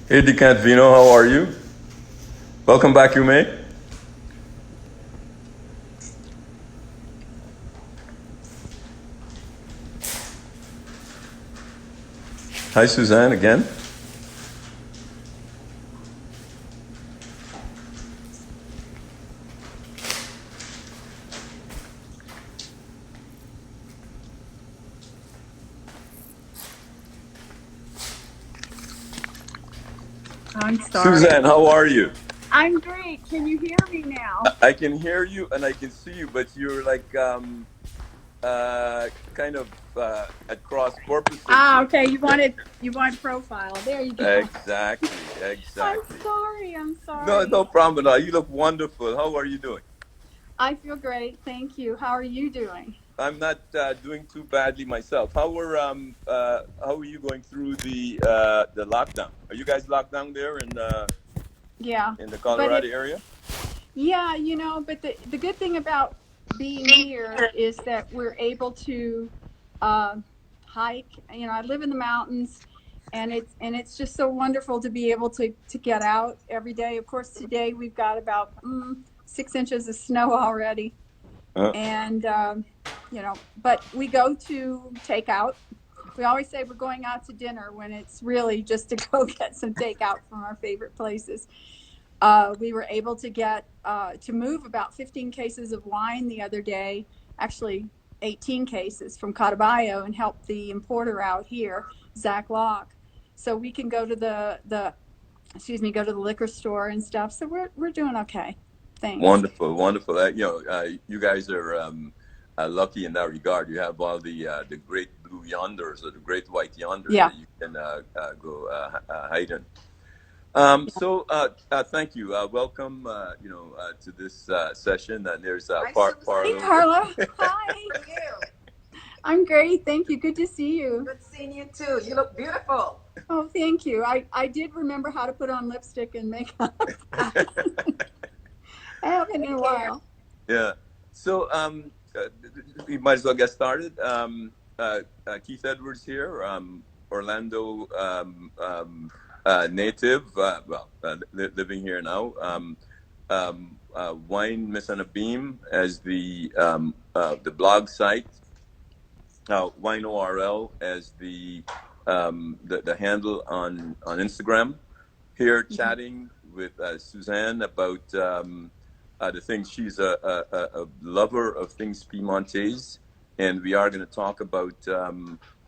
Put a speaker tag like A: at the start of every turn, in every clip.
A: Hey, Vino, how are you? Welcome back, you may. Hi, Suzanne, again.
B: I'm sorry.
A: Suzanne, how are you?
B: I'm great. Can you hear me now?
A: I can hear you and I can see you, but you're like kind of at cross purposes.
B: Okay. You want profile. There you go.
A: Exactly,
B: I'm
A: exactly.
B: sorry. I'm
A: No,
B: sorry.
A: no problem at all. You look wonderful. How are you doing?
B: I feel great. Thank you. How are you doing?
A: I'm not doing too badly myself. How are you going through the lockdown? Are you guys locked down there
B: Yeah.
A: in the
B: But
A: Colorado area?
B: yeah, but the good thing about being here is that we're able to uh, hike. I live in the mountains, and it's just so wonderful to be able to get out every day. Of course, today we've got about 6 inches of snow already.
A: Uh,
B: And but we go to takeout. We always say we're going out to dinner when it's really just to go get some takeout from our favorite places. We were able to get to move about 15 cases of wine the other day, actually 18 cases from Cotabayo, and help the importer out here, Zach Locke. So we can go to the go to the liquor store and stuff. So we're doing okay. Thanks.
A: Wonderful, wonderful. You guys are lucky in that regard. You have all the great blue yonders or the great white yonders
B: Yeah.
A: that you can go hide in. Thank you. Welcome, to this session. And there's
C: Hi, Susan.
B: Hey,
A: Parlo.
B: Carla. Hi.
C: How are you?
B: I'm great. Thank you. Good to see you.
C: Good seeing you too. You look beautiful.
B: Oh, thank you. I did remember how to put on lipstick and makeup. I haven't in
C: Take
B: a
C: care.
B: while.
A: Yeah. So we might as well get started. Keith Edwards here, Orlando native, living here now. Wine Miss on a Beam as the blog site. Wine ORL as the handle on Instagram. Here
B: Mhm.
A: chatting with Suzanne about the things. She's a lover of things Piemontes, and we are going to talk about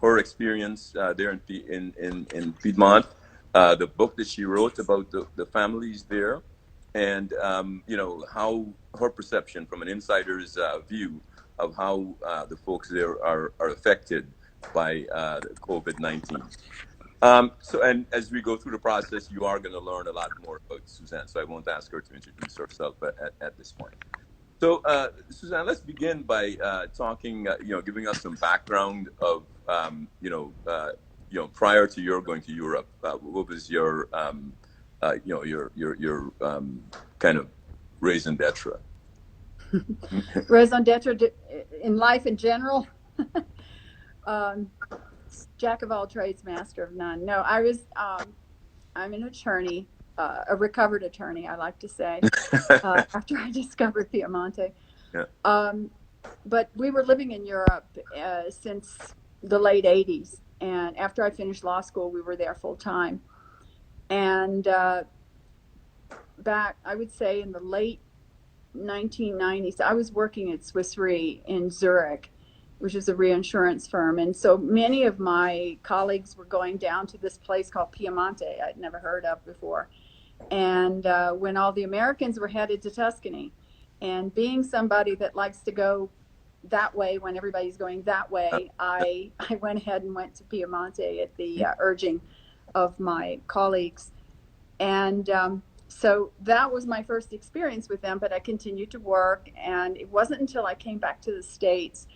A: her experience there in Piedmont, the book that she wrote about the families there, and how her perception from an insider's view of how the folks there are affected by COVID-19. And as we go through the process, you are going to learn a lot more about Suzanne. So I won't ask her to introduce herself at this point. So, Suzanne, let's begin by talking, giving us some background of, prior to your going to Europe, what was your, kind of raison d'etre?
B: Raison d'etre in life in general. um, Jack of all trades, master of none. No, I'm an attorney, a recovered attorney, I like to say, after I discovered Piemonte.
A: Yeah.
B: Um, but we were living in Europe since the late 80s. And after I finished law school, we were there full time. And back, I would say in the late 1990s, I was working at Swiss Re in Zurich, which is a reinsurance firm. And so many of my colleagues were going down to this place called Piemonte, I'd never heard of before. And when all the Americans were headed to Tuscany, and being somebody that likes to go that way when everybody's going that way, I went ahead and went to Piemonte at the urging of my colleagues. And so that was my first experience with them, but I continued to work. And it wasn't until I came back to the States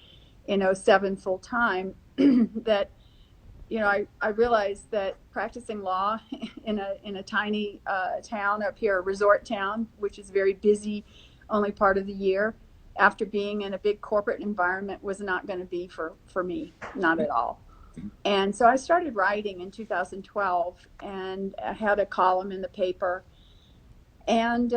B: in '07 full time that I realized that practicing law in a tiny town up here, a resort town, which is very busy only part of the year, after being in a big corporate environment, was not going to be for me, not at all. And so I started writing in 2012, and I had a column in the paper. And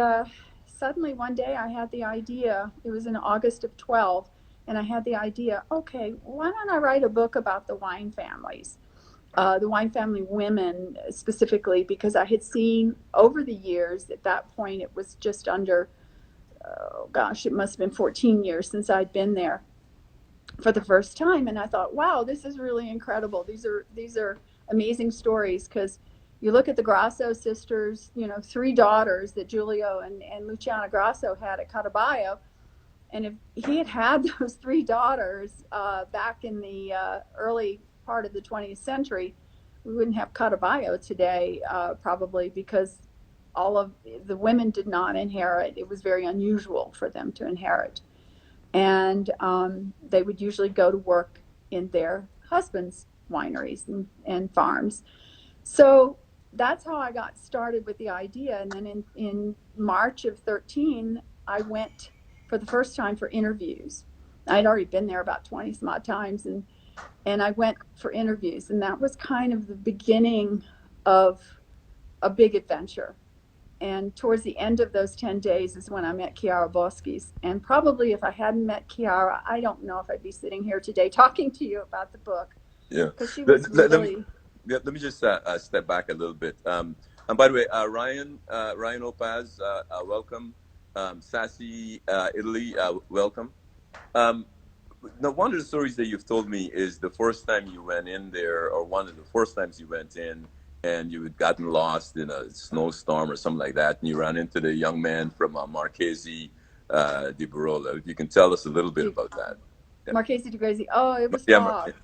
B: suddenly one day I had the idea, it was in August of 12, and I had the idea, okay, why don't I write a book about the wine families? The wine family women specifically, because I had seen over the years, at that point it was just under, oh gosh, it must have been 14 years since I'd been there for the first time, and I thought, wow, this is really incredible. These are amazing stories, because you look at the Grasso sisters, you know, three daughters that Giulio and Luciana Grasso had at Catabaio, and if he had had those three daughters back in the early part of the 20th century, we wouldn't have Catabaio today, probably, because all of the women did not inherit. It was very unusual for them to inherit. And they would usually go to work in their husbands' wineries and farms. So that's how I got started with the idea. And then in March of 13, I went for the first time for interviews. I'd already been there about 20 some odd times, and I went for interviews. And that was kind of the beginning of a big adventure. And towards the end of those 10 days is when I met Chiara Boschis. And probably if I hadn't met Chiara, I don't know if I'd be sitting here today talking to you about the book.
A: Yeah.
B: Because she was really...
A: Let me just step back a little bit. And by the way, Ryan Opaz, welcome. Sassy Italy, welcome. Now, one of the stories that you've told me is the first time you went in there, or one of the first times you went in, and you had gotten lost in a snowstorm or something like that, and you ran into the young man from Marchesi di Barolo. If you can tell us a little bit about that.
B: Yeah. Marchesi di Grezi. Oh, it was
A: yeah,
B: fog.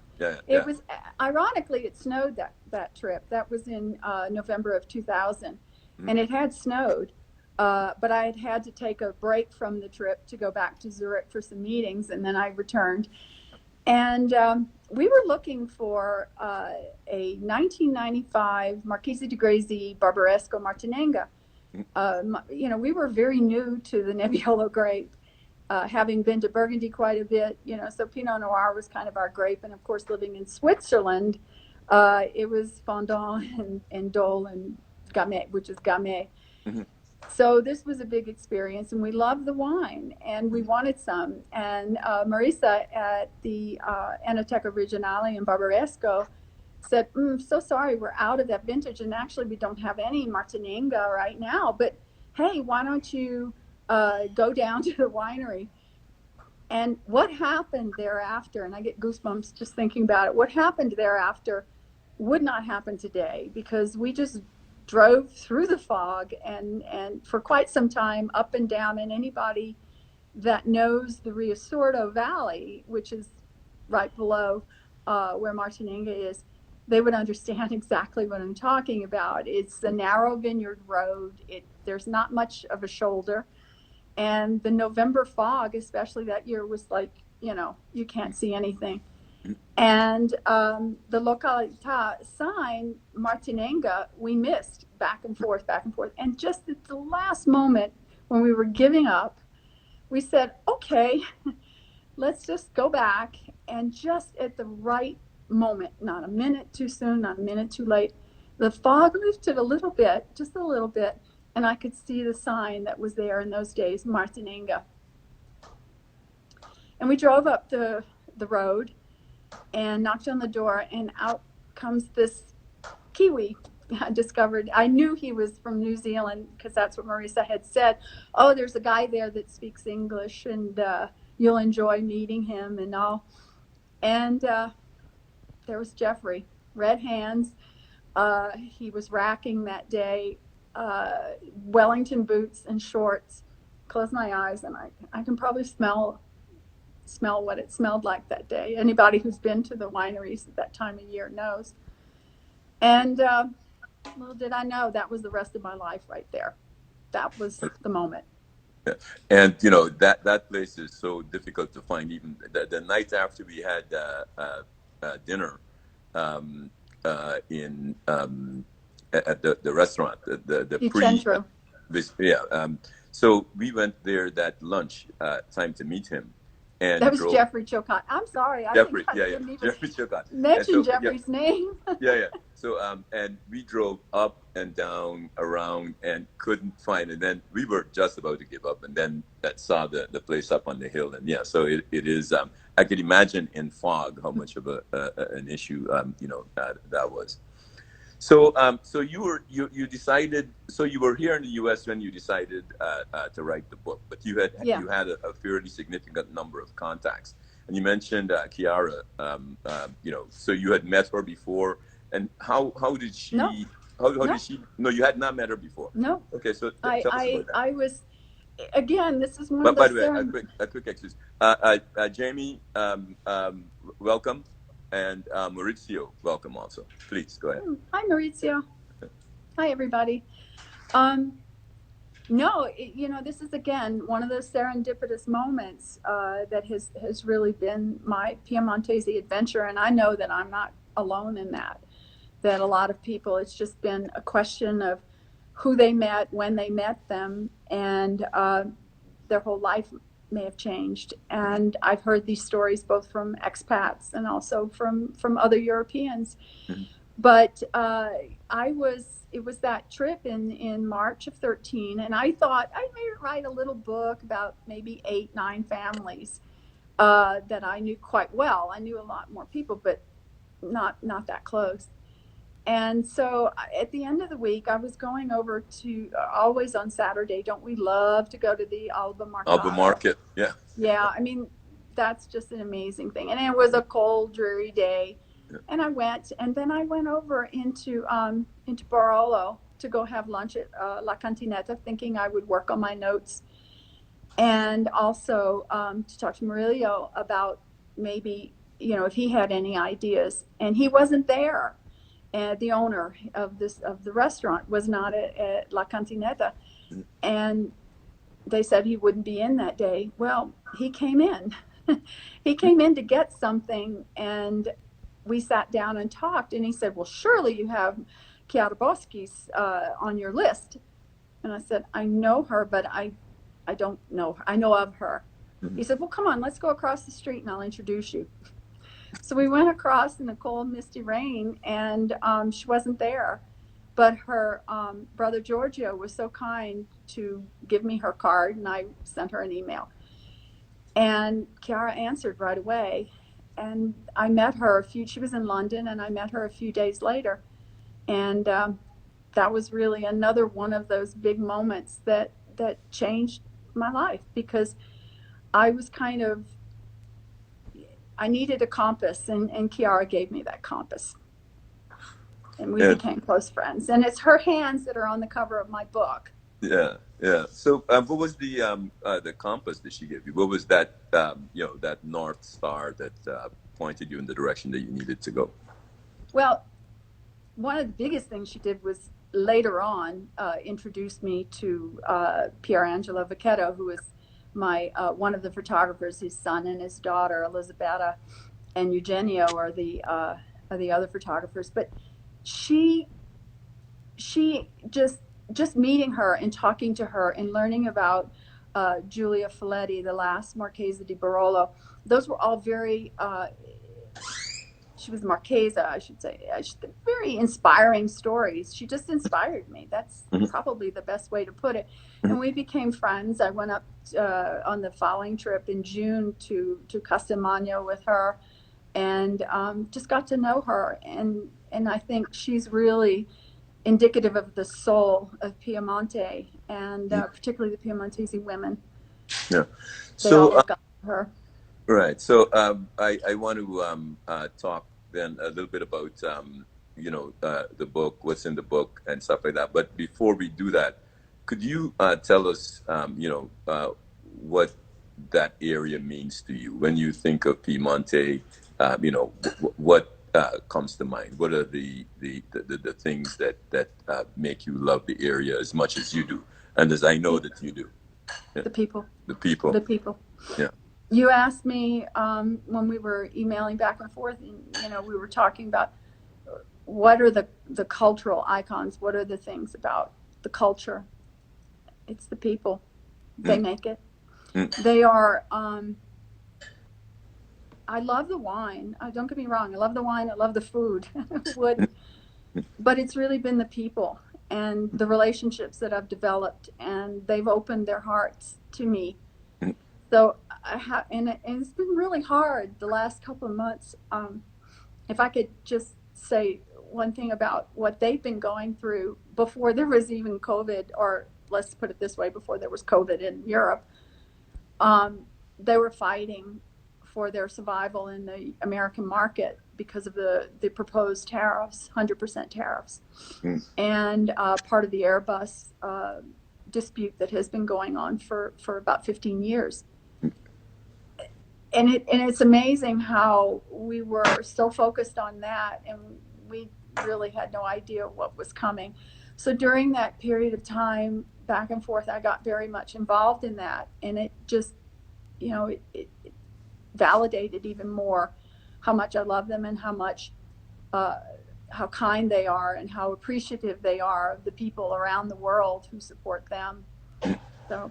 B: It was, ironically, it snowed that trip. That was in November of 2000, and it had snowed. But I had to take a break from the trip to go back to Zurich for some meetings, and then I returned. And we were looking for a 1995 Marchesi di Grezi Barbaresco Martinenga. You know, we were very new to the Nebbiolo grape, having been to Burgundy quite a bit, you know, so Pinot Noir was kind of our grape. And of course, living in Switzerland, it was Fondant and Dole and Gamay, which is Gamay. Mm-hmm. So this was a big experience, and we loved the wine, and we wanted some. And Marisa at the Enoteca Regionale in Barbaresco said, so sorry, we're out of that vintage, and actually we don't have any Martinenga right now, but hey, why don't you go down to the winery? And what happened thereafter, and I get goosebumps just thinking about it, what happened thereafter would not happen today, because we just drove through the fog and for quite some time up and down. And anybody that knows the Riasordo Valley, which is right below where Martinenga is, they would understand exactly what I'm talking about. It's the narrow vineyard road. There's not much of a shoulder. And the November fog, especially that year, was like, you know, you can't see anything. And the località sign, Martinenga, we missed back and forth. And just at the last moment when we were giving up, we said, okay, let's just go back. And just at the right moment, not a minute too soon, not a minute too late, the fog lifted a little bit, just a little bit, and I could see the sign that was there in those days, Martinenga. And we drove up the road and knocked on the door, and out comes this Kiwi. I discovered, I knew he was from New Zealand because that's what Marisa had said. Oh, there's a guy there that speaks English, and you'll enjoy meeting him and all. And there was Jeffrey, red hands. He was racking that day, Wellington boots and shorts. Close my eyes, and I can probably smell what it smelled like that day. Anybody who's been to the wineries at that time of year knows. And little did I know that was the rest of my life right there. That was the moment.
A: Yeah. And you know, that place is so difficult to find. Even the night after we had dinner in at the restaurant, the pre, yeah. So we went there that lunch time to meet him. and
B: That was
A: drove.
B: Jeffrey Chilcott. I'm sorry, I think
A: Jeffrey,
B: I
A: yeah,
B: didn't even
A: Jeffrey Chilcott. And
B: mention
A: so, yeah,
B: Jeffrey's name.
A: yeah. So, and we drove up and down around and couldn't find it. And then we were just about to give up, and then that saw the place up on the hill. And yeah, so it is. I could imagine in fog how much of an issue that was. So, so you decided. So you were here in the U.S. when you decided to write the book, but
B: Yeah.
A: you had a fairly significant number of contacts, and you mentioned Kiara. So you had met her before, and how did she?
B: No.
A: How
B: No.
A: did she? No, you had not met her before.
B: No.
A: Okay, so tell us about that.
B: I was, again, this is one
A: But
B: of
A: by
B: those
A: the way, a quick excuse. Jamie, welcome, and Maurizio, welcome also. Please go ahead.
B: Hi, Maurizio. Hi, everybody. No, this is, again, one of those serendipitous moments that has really been my Piemontese adventure. And I know that I'm not alone in that a lot of people, it's just been a question of who they met, when they met them, and their whole life may have changed. And I've heard these stories both from expats and also from other Europeans. Mm-hmm. But it was that trip in March of 13, and I thought I may write a little book about maybe 8, 9 families that I knew quite well. I knew a lot more people, but not that close. And so at the end of the week, I was going over to, always on Saturday, don't we love to go to the Alba
A: Market, yeah.
B: Yeah, I mean, that's just an amazing thing. And it was a cold, dreary day. Yeah. And I went, and then I went over into Barolo to go have lunch at La Cantinetta, thinking I would work on my notes. And also to talk to Murillo about maybe, if he had any ideas. And he wasn't there. And the owner of the restaurant was not at La Cantinetta, and they said he wouldn't be in that day. Well, he came in. He came in to get something, and we sat down and talked. And he said, "Well, surely you have Chiara Boschi's on your list." And I said, "I know her, but I don't know her. I know of her." Mm-hmm. He said, "Well, come on, let's go across the street and I'll introduce you." So we went across in the cold, misty rain, and she wasn't there. But her brother Giorgio was so kind to give me her card, and I sent her an email. And Chiara answered right away. And I met her she was in London, and I met her a few days later. And that was really another one of those big moments that changed my life, because I was I needed a compass, and Chiara gave me that compass. And we became close friends. And it's her hands that are on the cover of my book.
A: Yeah, yeah. So what was the compass that she gave you? What was that, that North Star that pointed you in the direction that you needed to go?
B: Well, one of the biggest things she did was later on introduce me to Pierangelo Vacchetto, who was my one of the photographers. His son and his daughter Elisabetta and Eugenio are the other photographers. But she just meeting her and talking to her and learning about Giulia Folletti, the last Marchesa di Barolo, those were all very she was Marchesa, I should say, very inspiring stories. She just inspired me. That's probably the best way to put it. And we became friends. I went up on the following trip in June to Castelmagno with her, and just got to know her. And I think she's really indicative of the soul of Piemonte, and particularly the Piemontese women.
A: Yeah.
B: They all look up to her.
A: Right. So I want to talk then a little bit about the book, what's in the book, and stuff like that. But before we do that, could you tell us what that area means to you when you think of Piemonte? What comes to mind? What are the things that make you love the area as much as you do, and as I know that you do? Yeah.
B: The people.
A: The people.
B: The people.
A: Yeah.
B: You asked me when we were emailing back and forth, and we were talking about what are the cultural icons, what are the things about the culture. It's the people. They make it. They are I love the wine. Don't get me wrong. I love the wine. I love the food. Would, but it's really been the people and the relationships that I've developed, and they've opened their hearts to me. So and it's been really hard the last couple of months. If I could just say one thing about what they've been going through before there was even COVID, or let's put it this way, before there was COVID in Europe, they were fighting for their survival in the American market because of the proposed tariffs, 100% tariffs, and part of the Airbus dispute that has been going on for about 15 years. And it's amazing how we were so focused on that, and we really had no idea what was coming. So during that period of time, back and forth, I got very much involved in that, and it just, it validated even more how much I love them and how much, how kind they are and how appreciative they are of the people around the world who support them. So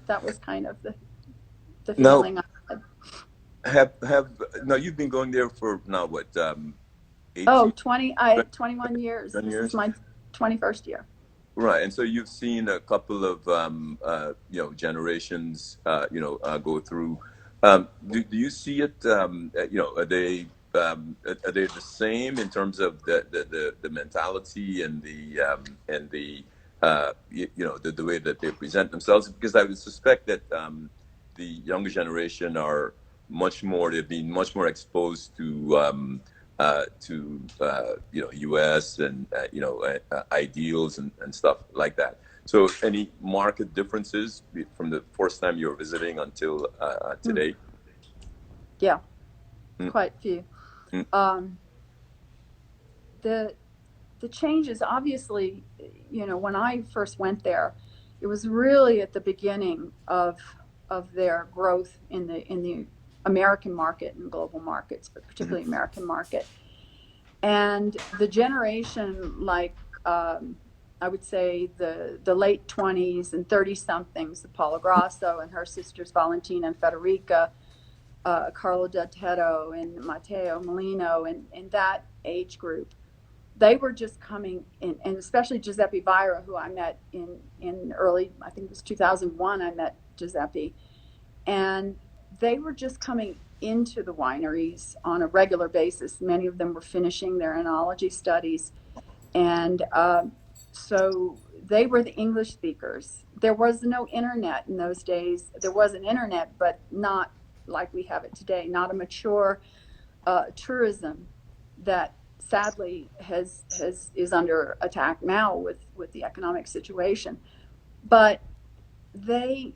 B: that was kind of the feeling I had.
A: Now you've been going there for now what,
B: 18? 21 years. This is my 21st year.
A: Right, and so you've seen a couple of generations go through. Do you see it? Are they the same in terms of the mentality and the way that they present themselves? Because I would suspect that the younger generation are they've been much more exposed to U.S. and ideals and stuff like that. So, any market differences from the first time you were visiting until today?
B: Yeah, quite a few. The changes, obviously, when I first went there, it was really at the beginning of their growth in the American market and global markets, but particularly American market. And the generation, like I would say the late 20s and 30 somethings, the Paula Grasso and her sisters Valentina and Federica, Carlo Dotteto and Matteo Molino, and that age group, they were just coming in, and especially Giuseppe Vira, who I met in early, I think it was 2001, I met Giuseppe, and they were just coming into the wineries on a regular basis. Many of them were finishing their enology studies, and so they were the English speakers. There was no internet in those days. There was an internet, but not like we have it today, not a mature tourism that sadly is under attack now with the economic situation. But they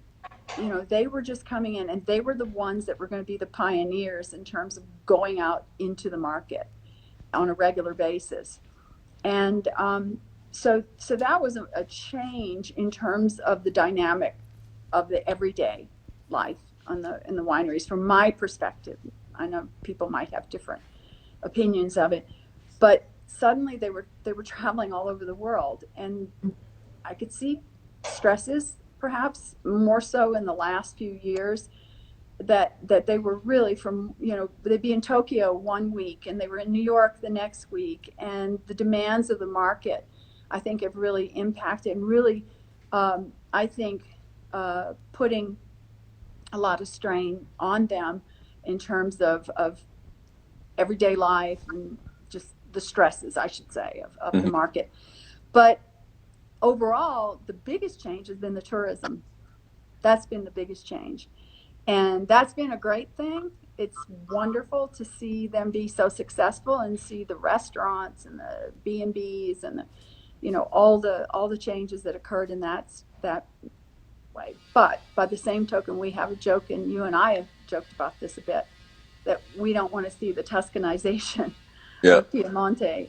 B: were just coming in, and they were the ones that were going to be the pioneers in terms of going out into the market on a regular basis. And so that was a change in terms of the dynamic of the everyday life in the wineries from my perspective. I know people might have different opinions of it, but suddenly they were traveling all over the world, and I could see stresses, perhaps more so in the last few years, that they were really from, they'd be in Tokyo one week and they were in New York the next week, and the demands of the market, I think, have really impacted and really, I think, putting a lot of strain on them in terms of everyday life and just the stresses, I should say, of the market. But overall, the biggest change has been the tourism. That's been the biggest change. And that's been a great thing. It's wonderful to see them be so successful and see the restaurants and the B&Bs and all the changes that occurred in that way. But by the same token, we have a joke, and you and I have joked about this a bit, that we don't want to see the Tuscanization of Piemonte.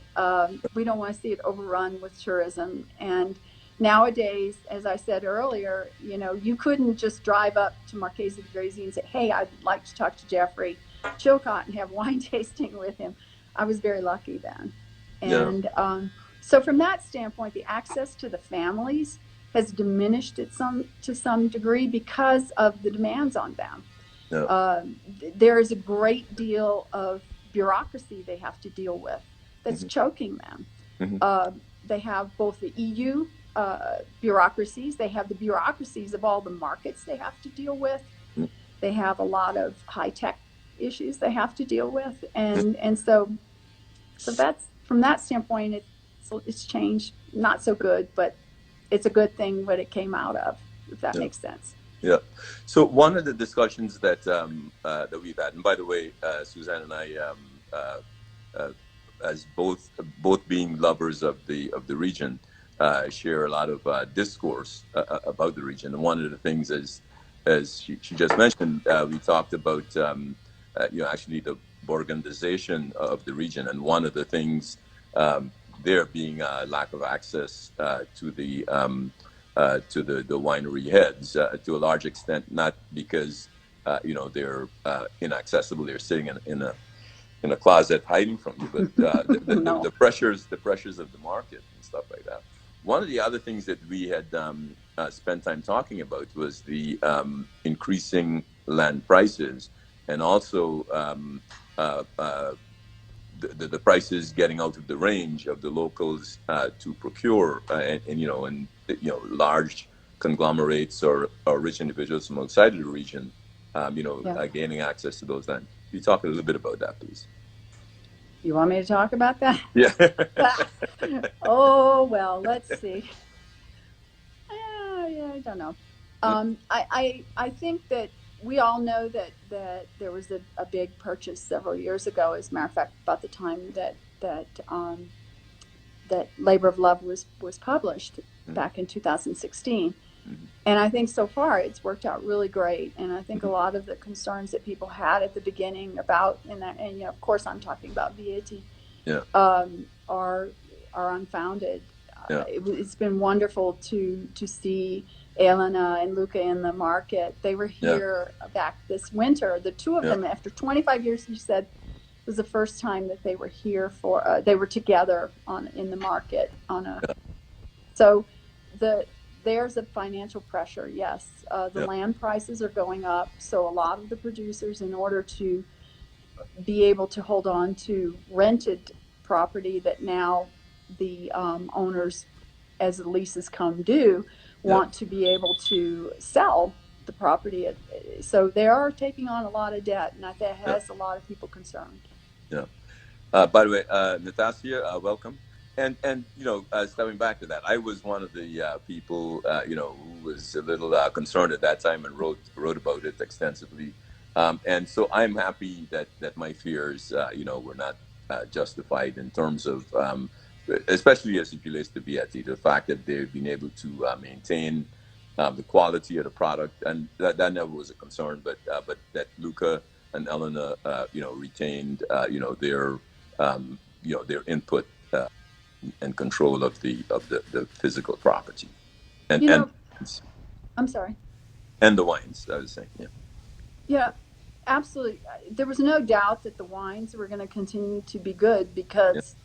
B: We don't want to see it overrun with tourism. And nowadays, as I said earlier, you couldn't just drive up to Marchese di Grisi and say, hey, I'd like to talk to Jeffrey Chilcott and have wine tasting with him. I was very lucky then. And so from that standpoint, the access to the families has diminished to some degree because of the demands on them.
A: Yeah.
B: There is a great deal of bureaucracy they have to deal with that's
A: Mm-hmm.
B: choking them.
A: Mm-hmm.
B: They have both the EU bureaucracies, they have the bureaucracies of all the markets they have to deal with. They have a lot of high tech issues they have to deal with, and so that's from that standpoint, it's changed, not so good, but it's a good thing what it came out of, if that
A: Yeah.
B: makes sense.
A: Yeah. So one of the discussions that we've had, and by the way, Suzanne and I, uh, as both being lovers of the region, share a lot of discourse about the region. And one of the things, as she just mentioned, we talked about actually the Burgundization of the region, and one of the things there being a lack of access to the winery heads to a large extent, not because they're inaccessible, they're sitting in a closet hiding from you, but
B: No.
A: the pressures of the market and stuff like that. One of the other things that we had spent time talking about was the increasing land prices, and also the prices getting out of the range of the locals to procure, large conglomerates or rich individuals from outside of the region,
B: Yeah.
A: gaining access to those lands. Can you talk a little bit about that, please?
B: You want me to talk about that?
A: Yeah.
B: Oh, well, let's see. Yeah, I don't know. I think that we all know that there was a big purchase several years ago. As a matter of fact, about the time that Labor of Love was published back in 2016. And I think so far it's worked out really great. And I think a lot of the concerns that people had at the beginning about, and of course I'm talking about VAT,
A: Yeah.
B: are unfounded.
A: Yeah.
B: It's been wonderful to see Elena and Luca in the market. They were here back this winter. The two of them, after 25 years, you said, was the first time that they were here for. They were together in the market on a. So there's a financial pressure. Yes, the land prices are going up. So a lot of the producers, in order to be able to hold on to rented property that now the owners, as the leases come due, want to be able to sell the property. So they are taking on a lot of debt, and that has a lot of people concerned.
A: Yeah. By the way, Natasha, welcome. And stepping back to that, I was one of the people who was a little concerned at that time and wrote about it extensively. And so I'm happy that my fears were not justified in terms of especially as it relates to Vietti, the fact that they've been able to maintain the quality of the product, and that never was a concern. But that Luca and Elena retained their input and control of the physical property and
B: I'm sorry.
A: And the wines, I was saying.
B: Yeah, absolutely. There was no doubt that the wines were going to continue to be good because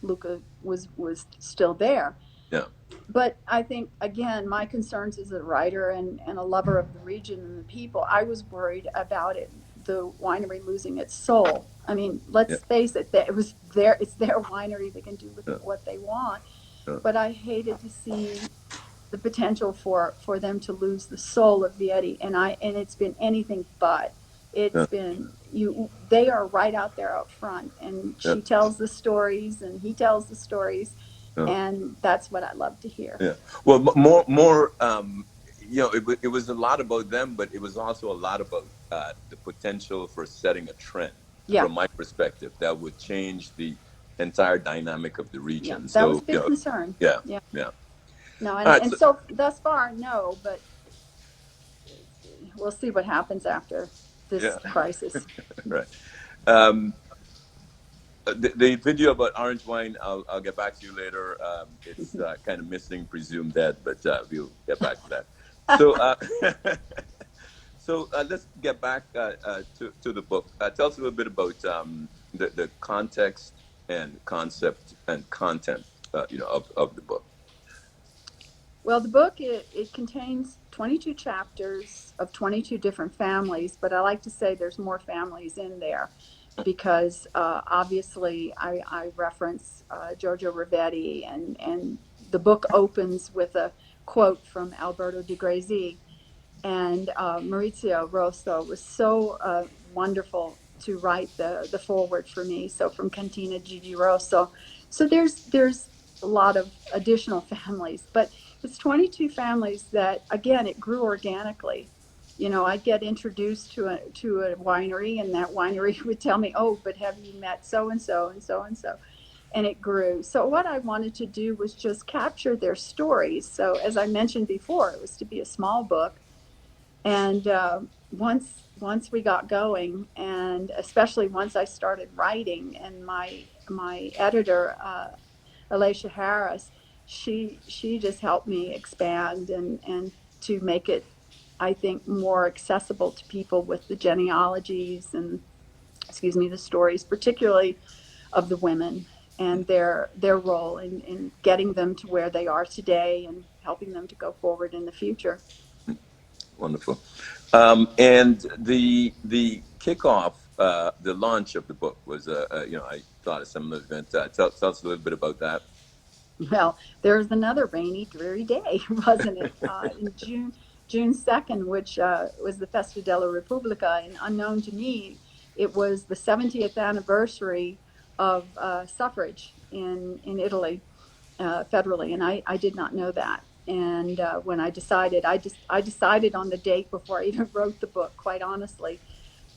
B: Luca was still there.
A: Yeah.
B: But I think, again, my concerns as a writer and a lover of the region and the people, I was worried about the winery losing its soul. I mean, let's face it, it's their winery. They can do with it what they want. But I hated to see the potential for them to lose the soul of Vietti, and it's been anything but. It's been they are right out there out front, and she tells the stories and he tells the stories, and that's what I love to hear.
A: Yeah. Well, more it was a lot about them, but it was also a lot about the potential for setting a trend. From my perspective, that would change the entire dynamic of the region.
B: That was a big concern.
A: Yeah.
B: No, and so thus far, no, but we'll see what happens after this crisis.
A: Right. The video about orange wine, I'll get back to you later. It's kind of missing, presumed dead, but we'll get back to that. So let's get back to the book. Tell us a little bit about the context and concept and content of the book.
B: Well, the book, it contains 22 chapters of 22 different families, but I like to say there's more families in there because obviously I reference Giorgio Rivetti, and the book opens with a quote from Alberto di Grezi, and Maurizio Rosso was so wonderful to write the foreword for me. So from Cantina Gigi Rosso. So there's a lot of additional families, but it's 22 families that, again, it grew organically. I'd get introduced to a winery, and that winery would tell me, "Oh, but have you met so and so and so and so?" And it grew. So what I wanted to do was just capture their stories. So as I mentioned before, it was to be a small book, and once we got going, and especially once I started writing, and my editor, Alicia Harris, she just helped me expand and to make it, I think, more accessible to people with the genealogies and, excuse me, the stories, particularly of the women and their role in getting them to where they are today and helping them to go forward in the future.
A: Wonderful. And the kickoff, the launch of the book was, I thought a similar event. Tell us a little bit about that.
B: Well, there was another rainy, dreary day, wasn't it? In June 2nd, which was the Festa della Repubblica, and unknown to me, it was the 70th anniversary of suffrage in Italy, federally, and I did not know that. And when I decided, I decided on the date before I even wrote the book, quite honestly.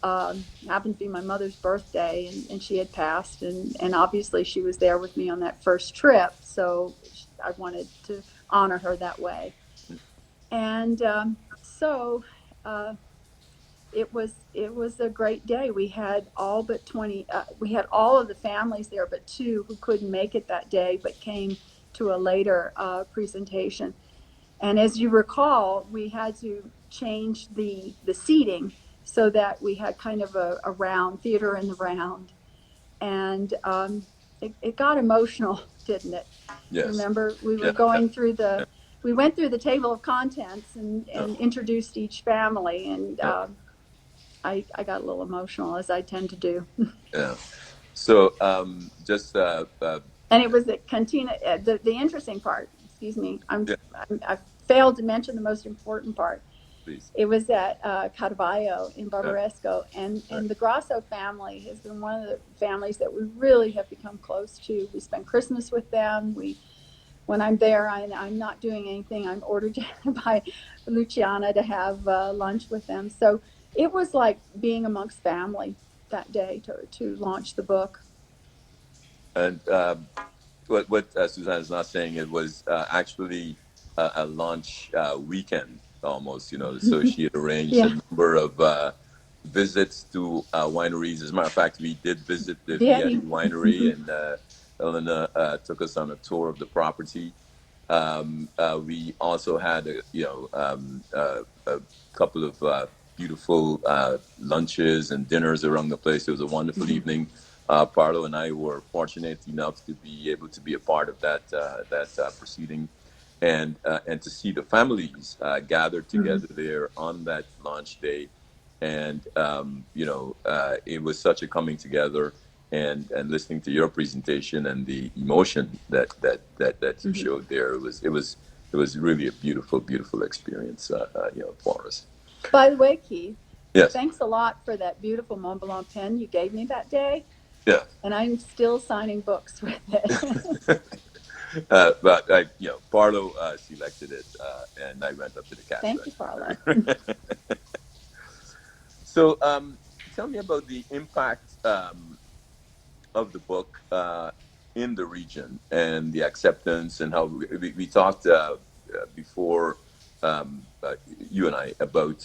B: Happened to be my mother's birthday, and she had passed, and obviously she was there with me on that first trip, so I wanted to honor her that way. And so it was a great day. We had all but 20. We had all of the families there, but two who couldn't make it that day, but came to a later presentation. And as you recall, we had to change the seating so that we had kind of a round theater in the round. And it got emotional, didn't it?
A: Yes.
B: Remember, we were
A: Yeah.
B: going through we went through the table of contents and introduced each family. And I got a little emotional, as I tend to do.
A: Yeah. So just
B: And it was at Cantina. The interesting part, excuse me,
A: yeah,
B: I failed to mention the most important part.
A: please.
B: It was at Carvalho in
A: Yeah.
B: Barbaresco, and
A: Right.
B: the Grasso family has been one of the families that we really have become close to. We spend Christmas with them. When I'm there, I'm not doing anything. I'm ordered by Luciana to have lunch with them. So it was like being amongst family that day to launch the book.
A: And what Suzanne is not saying, it was actually a launch weekend almost, so she had arranged a
B: Yeah,
A: number of visits to wineries. As a matter of fact, we did visit the Vietti
B: Vieti.
A: winery, and Elena took us on a tour of the property. We also had a couple of beautiful lunches and dinners around the place. It was a wonderful evening. Parlo and I were fortunate enough to be able to be a part of that proceeding, and to see the families gathered together there on that launch day, and it was such a coming together. And listening to your presentation and the emotion that you showed there, it was really a beautiful experience, for us.
B: By the way, Keith,
A: Yes.
B: thanks a lot for that beautiful Mont Blanc pen you gave me that day.
A: Yeah.
B: And I'm still signing books with it.
A: But Parlo selected it, and I went up to the cash
B: Thank you, Carla.
A: register. So, tell me about the impact of the book in the region and the acceptance, and how we talked before, you and I, about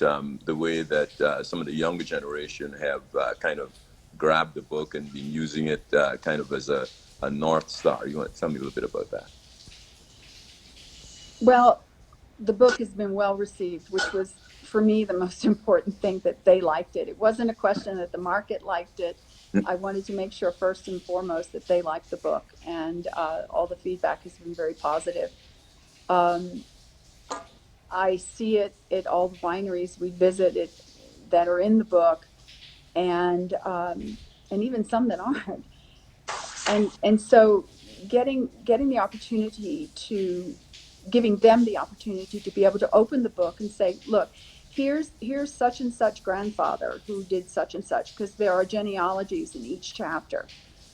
A: the way that some of the younger generation have kind of grabbed the book and been using it kind of as a North Star. You want to tell me a little bit about that?
B: Well, the book has been well received, which was, for me, the most important thing, that they liked it. It wasn't a question that the market liked it. I wanted to make sure, first and foremost, that they liked the book, and all the feedback has been very positive. I see it at all the wineries we visit it that are in the book, and even some that aren't. And so getting the opportunity to giving them the opportunity to be able to open the book and say, look, here's such and such grandfather who did such and such, because there are genealogies in each chapter.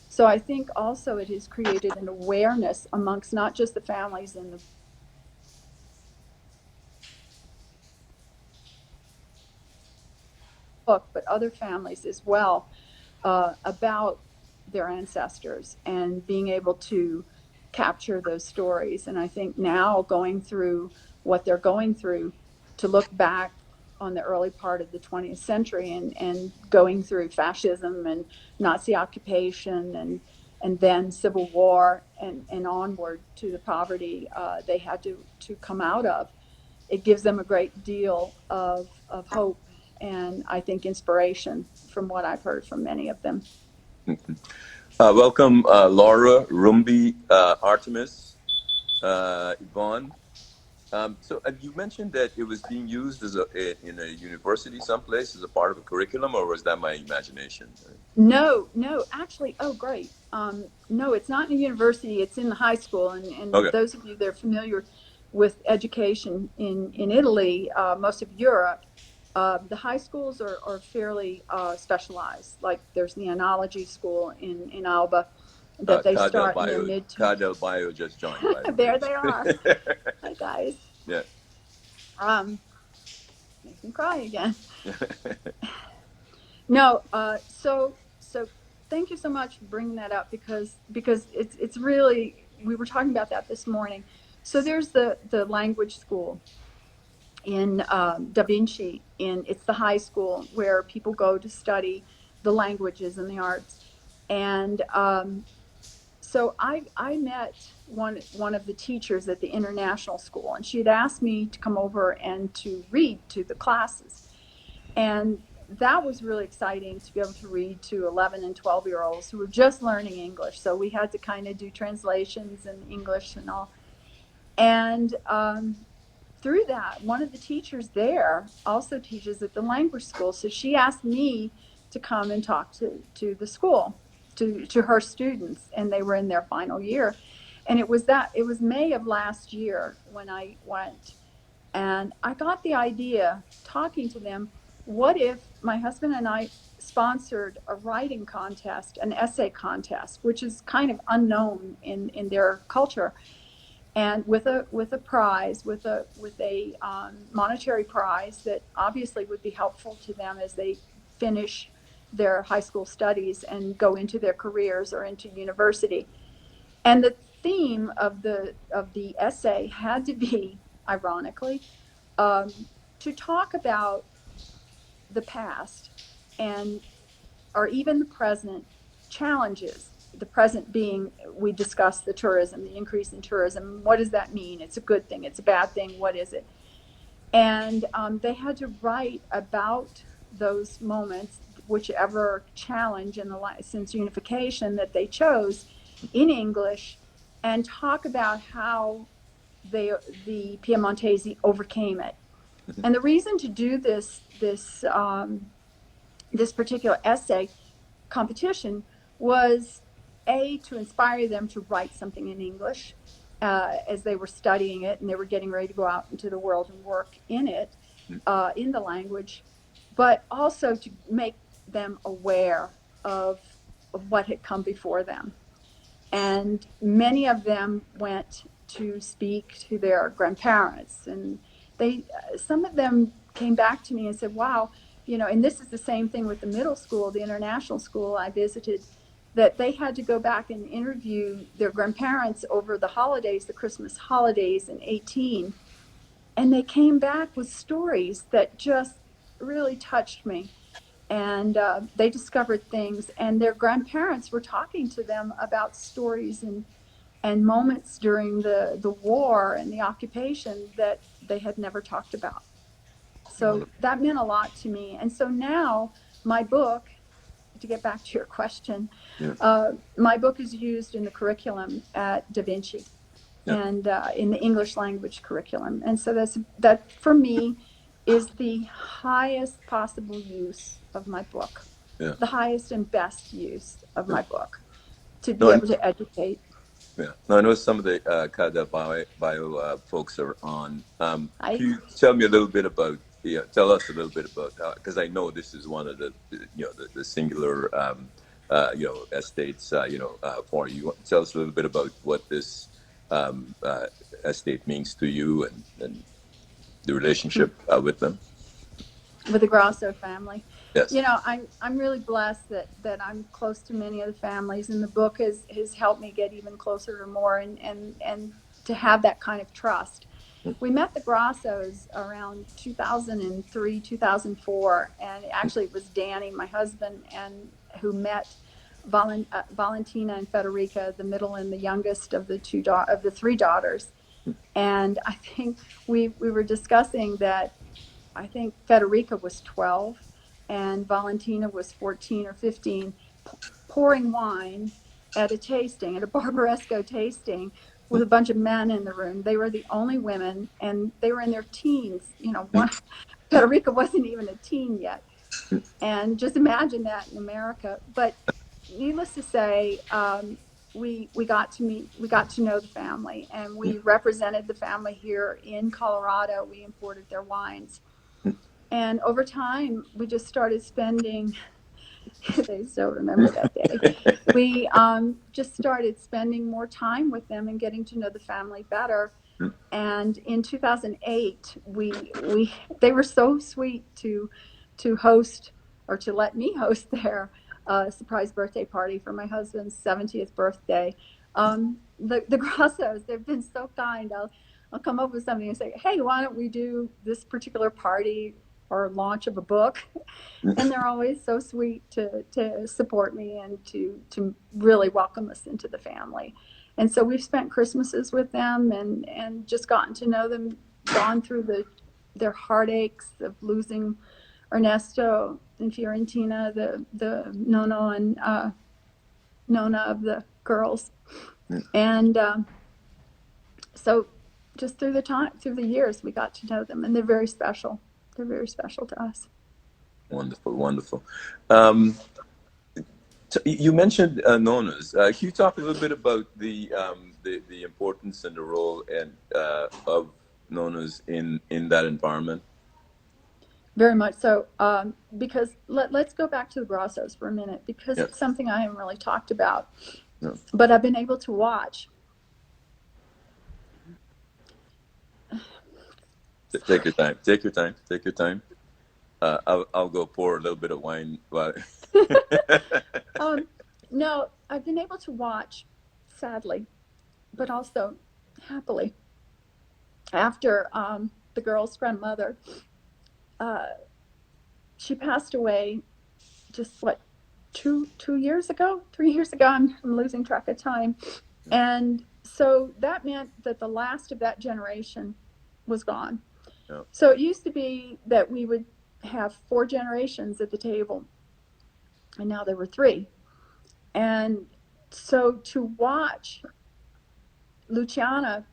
B: So I think also it has created an awareness amongst not just the families in the book, but other families as well, about their ancestors and being able to capture those stories. And I think now, going through what they're going through, to look back on the early part of the 20th century and going through fascism and Nazi occupation and then Civil War and onward to the poverty they had to come out of, it gives them a great deal of hope and I think inspiration from what I've heard from many of them.
A: Welcome, Laura, Rumbi, Artemis, Yvonne. So you mentioned that it was being used in a university someplace as a part of a curriculum, or was that my imagination?
B: No, actually, oh, great. No, it's not in a university, it's in the high school. And
A: Okay.
B: those of you that are familiar with education in Italy, most of Europe, the high schools are fairly specialized. Like there's the enology school in Alba that they start in their mid.
A: Car del Bio just joined, by the
B: There
A: way.
B: they are. Hi, guys.
A: Yeah.
B: Makes me cry again. No, so thank you so much for bringing that up because it's really, we were talking about that this morning. So there's the language school in Da Vinci, it's the high school where people go to study the languages and the arts. And so I met one of the teachers at the international school, and she had asked me to come over and to read to the classes. And that was really exciting to be able to read to 11 and 12-year-olds who were just learning English. So we had to kind of do translations in English and all. And through that, one of the teachers there also teaches at the language school. So she asked me to come and talk to the school, to her students, and they were in their final year. And it was May of last year when I went. And I got the idea, talking to them, what if my husband and I sponsored a writing contest, an essay contest, which is kind of unknown in their culture, and with a prize, with a monetary prize that obviously would be helpful to them as they finish their high school studies and go into their careers or into university. And the theme of the essay had to be, ironically, to talk about the past and or even the present challenges. The present being, we discussed the tourism, the increase in tourism. What does that mean? It's a good thing. It's a bad thing. What is it? And they had to write about those moments, whichever challenge in since unification that they chose, in English, and talk about how the Piemontese overcame it. And the reason to do this particular essay competition was to inspire them to write something in English as they were studying it and they were getting ready to go out into the world and work in it, in the language, but also to make them aware of what had come before them. And many of them went to speak to their grandparents, and some of them came back to me and said, wow, and this is the same thing with the middle school, the international school I visited, that they had to go back and interview their grandparents over the holidays, the Christmas holidays in 18. And they came back with stories that just really touched me. And they discovered things, and their grandparents were talking to them about stories and moments during the war and the occupation that they had never talked about. So that meant a lot to me. And so now my book, to get back to your question, my book is used in the curriculum at Da Vinci. and in the English language curriculum. And so that for me is the highest possible use of my book, the highest and best use of my book, to be able to educate.
A: No, I know some of the Kada bio folks are on. Can
B: I
A: you tell me a little bit about, tell us a little bit about, because I know this is one of the singular, estates, for you. Tell us a little bit about what this estate means to you and the relationship with them.
B: with the Grasso family.
A: Yes.
B: I'm really blessed that I'm close to many of the families, and the book has helped me get even closer to more and to have that kind of trust. We met the Grassos around 2003, 2004, and actually it was Danny, my husband, and who met Valentina and Federica, the middle and the youngest of the three daughters. And I think we were discussing that. I think Federica was 12 and Valentina was 14 or 15, pouring wine at a tasting, at a Barbaresco tasting, with a bunch of men in the room. They were the only women, and they were in their teens. Federica wasn't even a teen yet. And just imagine that in America. But needless to say, we got to know the family, and we represented the family here in Colorado. We imported their wines. And over time, we just started spending, they still remember that day. We just started spending more time with them and getting to know the family better. And in 2008, they were so sweet to host, or to let me host their surprise birthday party for my husband's 70th birthday. The Grassos, they've been so kind. I'll come up with something and say, hey, why don't we do this particular party or launch of a book? And they're always so sweet to support me and to really welcome us into the family. And so we've spent Christmases with them and just gotten to know them, gone through their heartaches of losing Ernesto and Fiorentina, the Nono and Nona of the girls. And so just through the years, we got to know them, and they're very special. They're very special to us.
A: Wonderful, wonderful. You mentioned nonas. Can you talk a little bit about the importance and the role of nonas in that environment?
B: Very much so, because let's go back to the Grassos for a minute, because it's something I haven't really talked about, but I've been able to watch.
A: Take your time. Take your time. Take your time. I'll go pour a little bit of wine.
B: No, I've been able to watch, sadly, but also happily, after the girl's grandmother, she passed away just 3 years ago. I'm losing track of time. And so that meant that the last of that generation was gone. So it used to be that we would have 4 generations at the table, and now there were 3. And so to watch Luciana,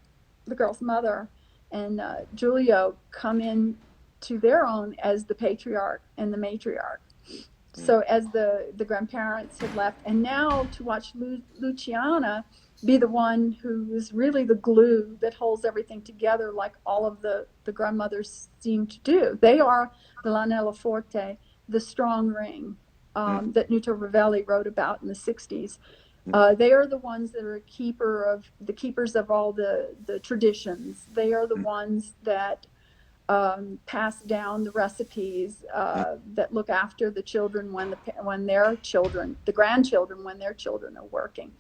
B: the girl's mother, and Giulio come in to their own as the patriarch and the matriarch. So as the grandparents had left, and now to watch Luciana be the one who is really the glue that holds everything together, like all of the grandmothers seem to do. They are the l'anello forte, the strong ring that Nuto Ravelli wrote about in the 60s. They are the ones that are the keepers of all the traditions. They are the ones that pass down the recipes, that look after the children when their children, the grandchildren, when their children are working.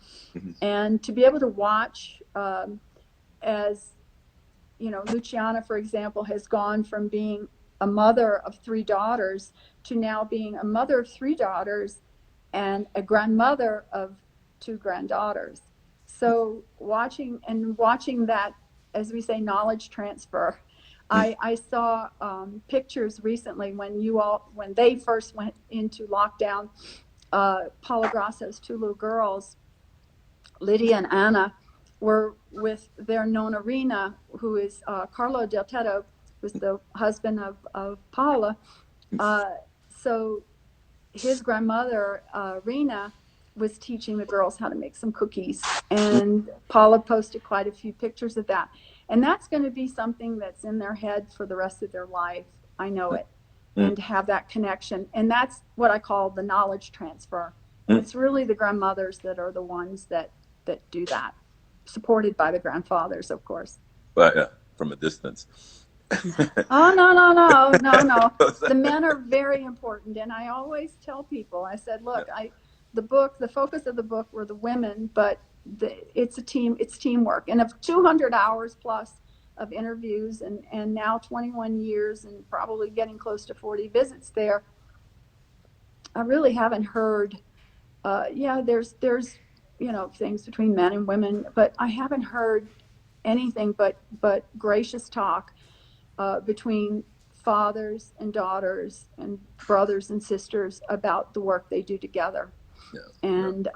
B: And to be able to watch, as Luciana, for example, has gone from being a mother of 3 daughters to now being a mother of 3 daughters and a grandmother of 2 granddaughters. So watching that, as we say, knowledge transfer. I saw pictures recently when they first went into lockdown. Paula Grasso's 2 little girls, Lydia and Anna, were with their nonna who is Carlo Del Tetto, who's the husband of Paula. So his grandmother, Rena, was teaching the girls how to make some cookies. And Paula posted quite a few pictures of that. And that's going to be something that's in their head for the rest of their life. I know it. And to have that connection. And that's what I call the knowledge transfer. And it's really the grandmothers that are the ones that do that, supported by the grandfathers, of course.
A: But yeah, from a distance.
B: Oh, no. The men are very important. And I always tell people, I said, look, the focus of the book were the women, but it's teamwork. And of 200 hours plus of interviews and now 21 years and probably getting close to 40 visits there, I really haven't heard, there's, things between men and women, but I haven't heard anything but gracious talk between fathers and daughters and brothers and sisters about the work they do together. And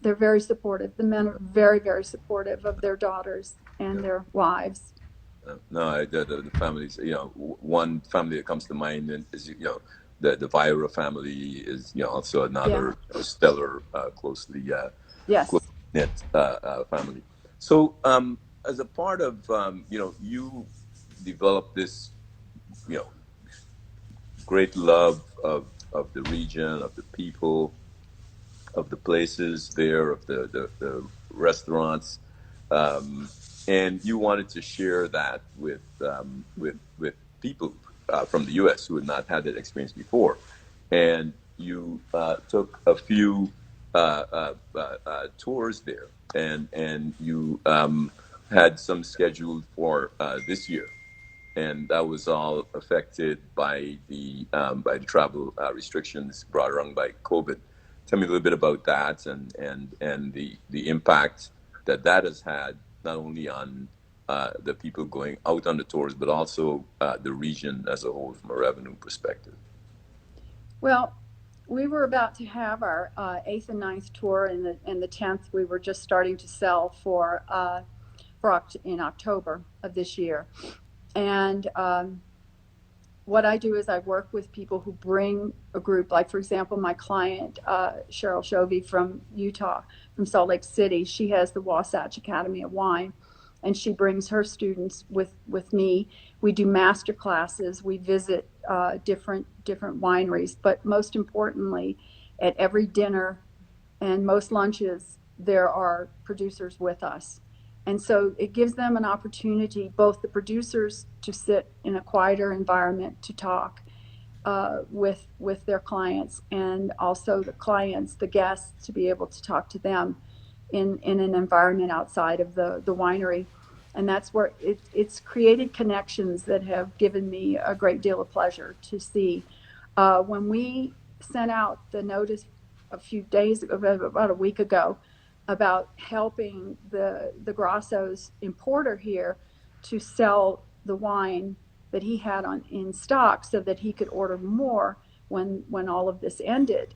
B: they're very supportive. The men are very, very supportive of their daughters and their wives.
A: No, the families, one family that comes to mind is, the Vira family is, also another stellar, closely knit family. So as a part of, you developed this, great love of the region, of the people, of the places there, of the restaurants, and you wanted to share that with people from the U.S. who had not had that experience before, and you took a few tours there, and you had some scheduled for this year, and that was all affected by the travel restrictions brought around by COVID. Tell me a little bit about that and the impact that has had not only on the people going out on the tours, but also the region as a whole from a revenue perspective.
B: Well, we were about to have our 8th and 9th tour, and the 10th we were just starting to sell for in October of this year. And what I do is I work with people who bring a group, like, for example, my client, Cheryl Chovy from Utah, from Salt Lake City. She has the Wasatch Academy of Wine, and she brings her students with me. We do master classes. We visit different wineries. But most importantly, at every dinner and most lunches, there are producers with us. And so it gives them an opportunity, both the producers to sit in a quieter environment to talk with their clients, and also the clients, the guests, to be able to talk to them in an environment outside of the winery. And that's where it's created connections that have given me a great deal of pleasure to see. When we sent out the notice a few days ago, about a week ago, about helping the Grasso's importer here to sell the wine that he had in stock so that he could order more when all of this ended.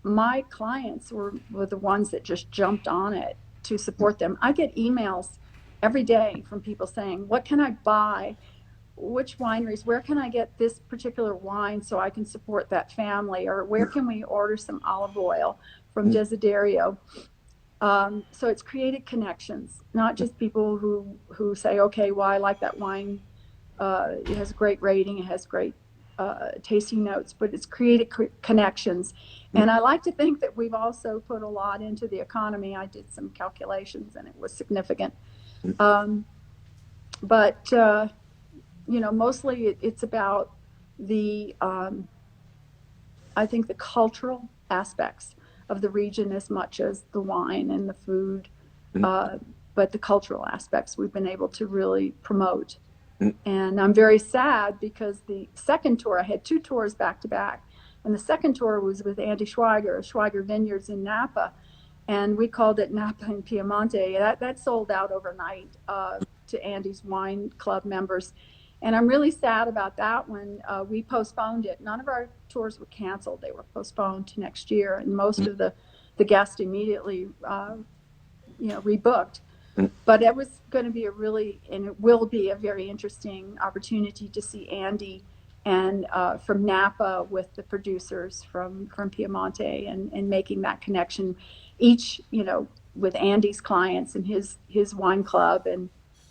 B: My clients were the ones that just jumped on it to support them. I get emails every day from people saying, what can I buy? Which wineries? Where can I get this particular wine so I can support that family? Or where can we order some olive oil from Desiderio? So it's created connections, not just people who say, okay, well, I like that wine. It has a great rating. It has great tasting notes, but it's created connections. And I like to think that we've also put a lot into the economy. I did some calculations and it was significant. But mostly it's about I think the cultural aspects of the region as much as the wine and the food, but the cultural aspects we've been able to really promote. And I'm very sad because the second tour, I had 2 tours back to back, and the second tour was with Andy Schweiger Vineyards in Napa, and we called it Napa in Piemonte. That sold out overnight to Andy's wine club members. And I'm really sad about that one. We postponed it. None of our tours were canceled. They were postponed to next year. And most of the guests immediately, rebooked. But it was going to be and it will be a very interesting opportunity to see Andy and from Napa with the producers from Piemonte and making that connection, each, with Andy's clients and his wine club, and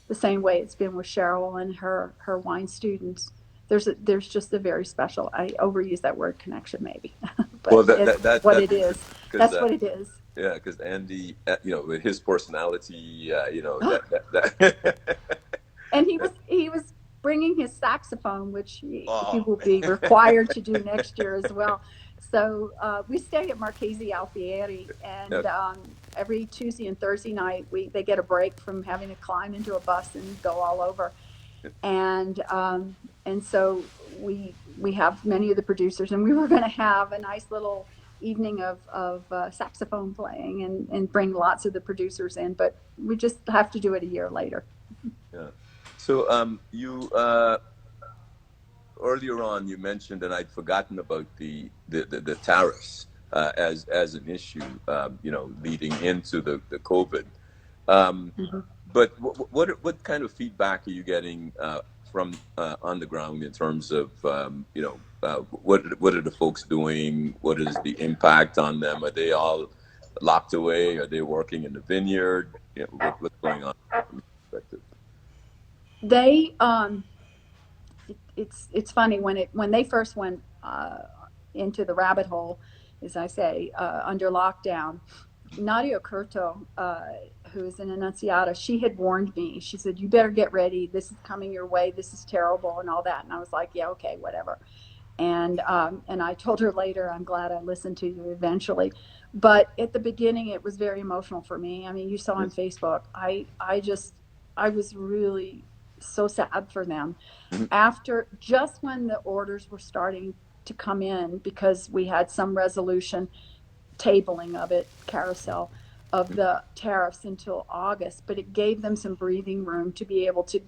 B: the same way it's been with Cheryl and her wine students. There's just a very special, I overuse that word connection maybe,
A: Well,
B: but it's what it is.
A: because
B: That's what it is.
A: yeah, because Andy, with his personality,
B: And he was bringing his saxophone, which he
A: oh,
B: will be required to do next year as well. So we stay at Marchesi Alfieri, and
A: yeah,
B: every Tuesday and Thursday night they get a break from having to climb into a bus and go all over. And so we have many of the producers, and we were going to have a nice little evening of saxophone playing and bring lots of the producers in, but we just have to do it a year later.
A: yeah. So you earlier on you mentioned, and I'd forgotten about the tariffs as an issue, leading into the COVID.
B: Mm-hmm.
A: But what kind of feedback are you getting from on the ground in terms of what are the folks doing? What is the impact on them? Are they all locked away? Are they working in the vineyard? What's going on from your perspective?
B: They it's funny when they first went into the rabbit hole, as I say, under lockdown. Nadia Curto, who is an Annunciata, she had warned me. She said, "You better get ready. This is coming your way. This is terrible," and all that. And I was like, "Yeah, okay, whatever." And I told her later, "I'm glad I listened to you eventually." But at the beginning, it was very emotional for me. I mean, you saw on Facebook. I was really so sad for them after, just when the orders were starting to come in, because we had some resolution tabling of it, carousel of the tariffs until August, but it gave them some breathing room to be able to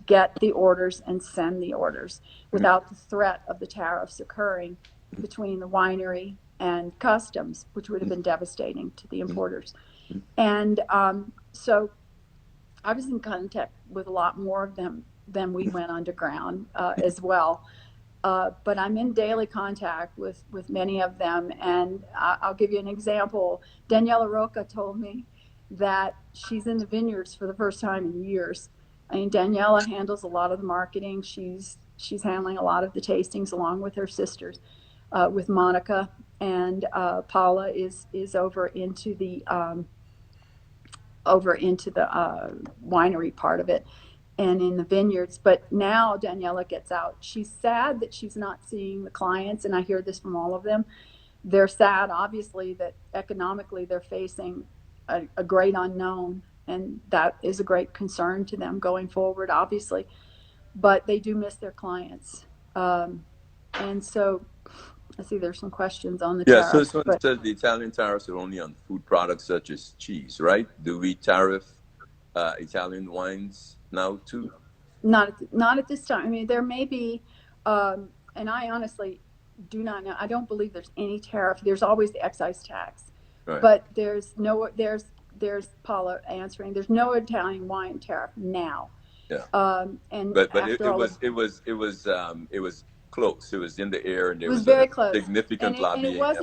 B: get the orders and send the orders without the threat of the tariffs occurring between the winery and customs, which would have been devastating to the importers. And so I was in contact with a lot more of them than we went underground as well. But I'm in daily contact with many of them. And I'll give you an example. Daniela Roca told me that she's in the vineyards for the first time in years. I mean, Daniela handles a lot of the marketing. She's handling a lot of the tastings along with her sisters, with Monica. And Paula is over into the winery part of it and in the vineyards. But now Daniela gets out. She's sad that she's not seeing the clients, and I hear this from all of them. They're sad, obviously, that economically they're facing a great unknown, and that is a great concern to them going forward, obviously. But they do miss their clients. And so I see there's some questions on the
A: Yeah, so
B: tariffs.
A: this one says the Italian tariffs are only on food products such as cheese, right? Do we tariff Italian wines now too?
B: Not at this time. I mean, there may be, and I honestly do not know. I don't believe there's any tariff. There's always the excise tax,
A: Right.
B: but there's Paula answering. There's no Italian wine tariff now.
A: Yeah.
B: And
A: But
B: after
A: it was close. It was in the air, and there
B: it was
A: was
B: very
A: a
B: close,
A: significant
B: and
A: lobbying effort.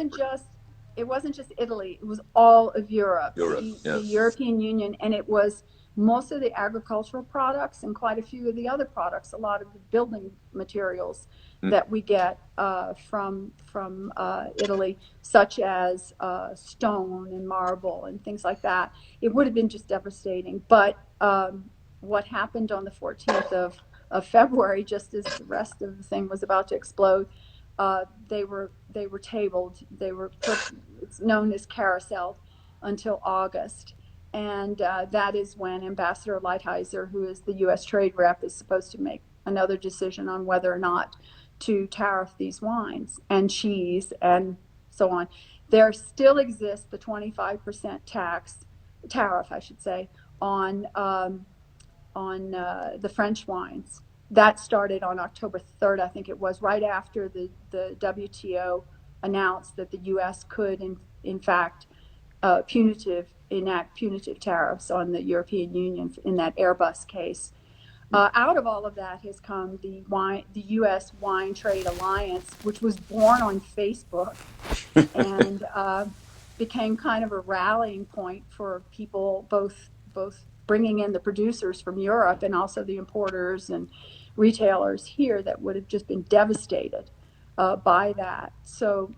B: It wasn't just Italy. It was all of Europe,
A: Europe, yeah.
B: the European Union, and it was most of the agricultural products and quite a few of the other products. A lot of the building materials that we get from Italy, such as stone and marble and things like that. It would have been just devastating. But what happened on the 14th of February, just as the rest of the thing was about to explode, they were tabled. It's known as carousel until August. And that is when Ambassador Lighthizer, who is the U.S. trade rep, is supposed to make another decision on whether or not to tariff these wines and cheese and so on. There still exists the 25% tariff, I should say, on the French wines. That started on October 3rd, I think it was, right after the WTO announced that the U.S. could, in fact, enact punitive tariffs on the European Union in that Airbus case. Out of all of that has come the U.S. Wine Trade Alliance, which was born on Facebook and became kind of a rallying point for people, both bringing in the producers from Europe and also the importers and retailers here that would have just been devastated by that. So,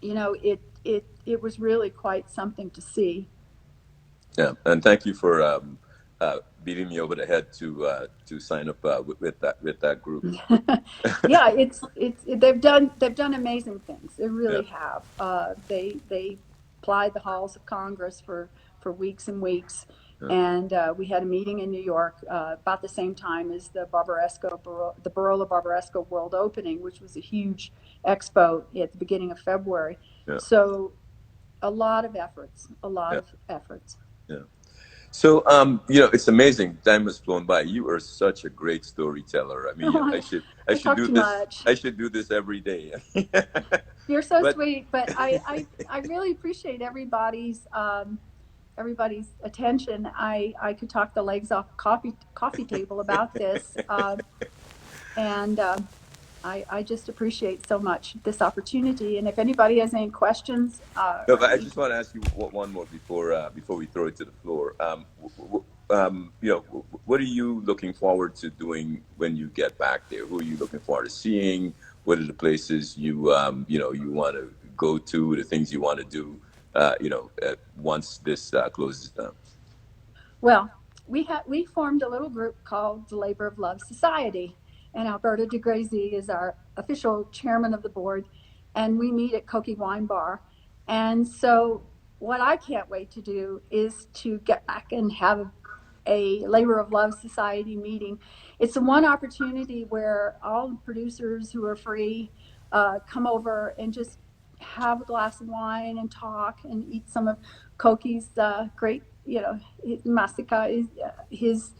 B: you know, it was really quite something to see.
A: Yeah, and thank you for beating me over the head to sign up with that group.
B: Yeah, they've done amazing things. They really
A: Yeah.
B: have. They plied the halls of Congress for weeks and weeks,
A: Yeah.
B: and we had a meeting in New York about the same time as the Barolo Barbaresco World Opening, which was a huge expo at the beginning of February.
A: Yeah.
B: So a lot of efforts.
A: Yeah. So, you know, it's amazing. Time has flown by. You are such a great storyteller. I mean, I should do
B: too
A: this.
B: much.
A: I should do this every day.
B: You're so
A: But
B: sweet, but I really appreciate everybody's attention. I could talk the legs off a coffee table about this, and I just appreciate so much this opportunity. And if anybody has any questions,
A: no, but I just want to ask you one more before we throw it to the floor. You know, what are you looking forward to doing when you get back there? Who are you looking forward to seeing? What are the places you know, you want to go to? The things you want to do? You know, once this closes down.
B: well, we formed a little group called the Labor of Love Society, and Alberta de Grazy is our official chairman of the board, and we meet at Cokie Wine Bar. And so, what I can't wait to do is to get back and have a Labor of Love Society meeting. It's the one opportunity where all the producers who are free come over and just have a glass of wine and talk and eat some of Kokie's great, you know, Masika, his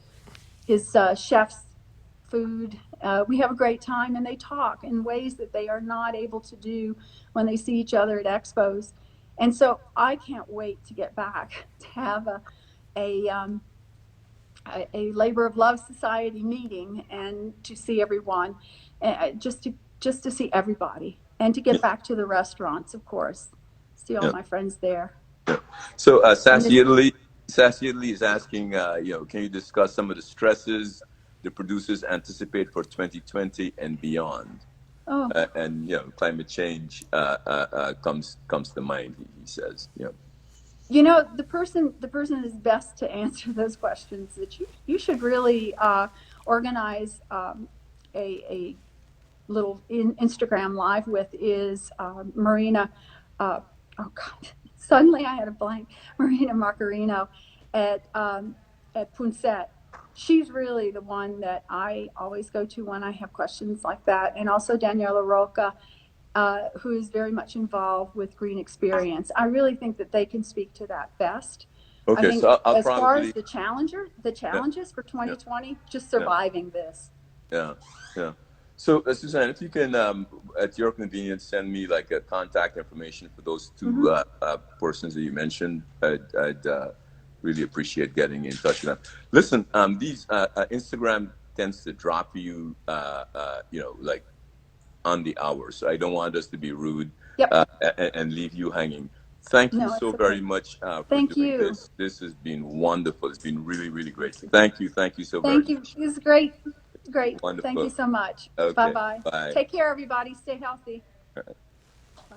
B: chef's food. We have a great time, and they talk in ways that they are not able to do when they see each other at expos. And so I can't wait to get back to have a Labor of Love Society meeting and to see everyone, just to see everybody, and to get back to the restaurants, of course, see all my friends there.
A: Yeah. So Sassy Italy is asking, you know, can you discuss some of the stresses the producers anticipate for 2020 and beyond?
B: Oh,
A: And you know, climate change comes to mind. He says, you know.
B: you know, the person is best to answer those questions. That you should really organize a little Instagram live with is Marina. Oh God! Suddenly I had a blank. Marina Marcarino at Punset. She's really the one that I always go to when I have questions like that, and also Daniela Roca, who is very much involved with Green Experience. I really think that they can speak to that best.
A: Okay,
B: I think
A: so I'll
B: as
A: probably,
B: far as the challenges for 2020, just surviving this.
A: Yeah, yeah. So Suzanne, if you can, at your convenience, send me like a contact information for those two persons that you mentioned. I'd really appreciate getting in touch with them. Listen, these Instagram tends to drop you, you know, like on the hour. So I don't want us to be rude and leave you hanging. Thank you so very much for doing this. This has been wonderful. It's been really, really great. Thank you so very much.
B: Thank you. It was great.
A: Wonderful.
B: Thank you so much.
A: Okay.
B: Bye-bye.
A: Bye.
B: Take care, everybody. Stay healthy.
A: All right.
B: Bye.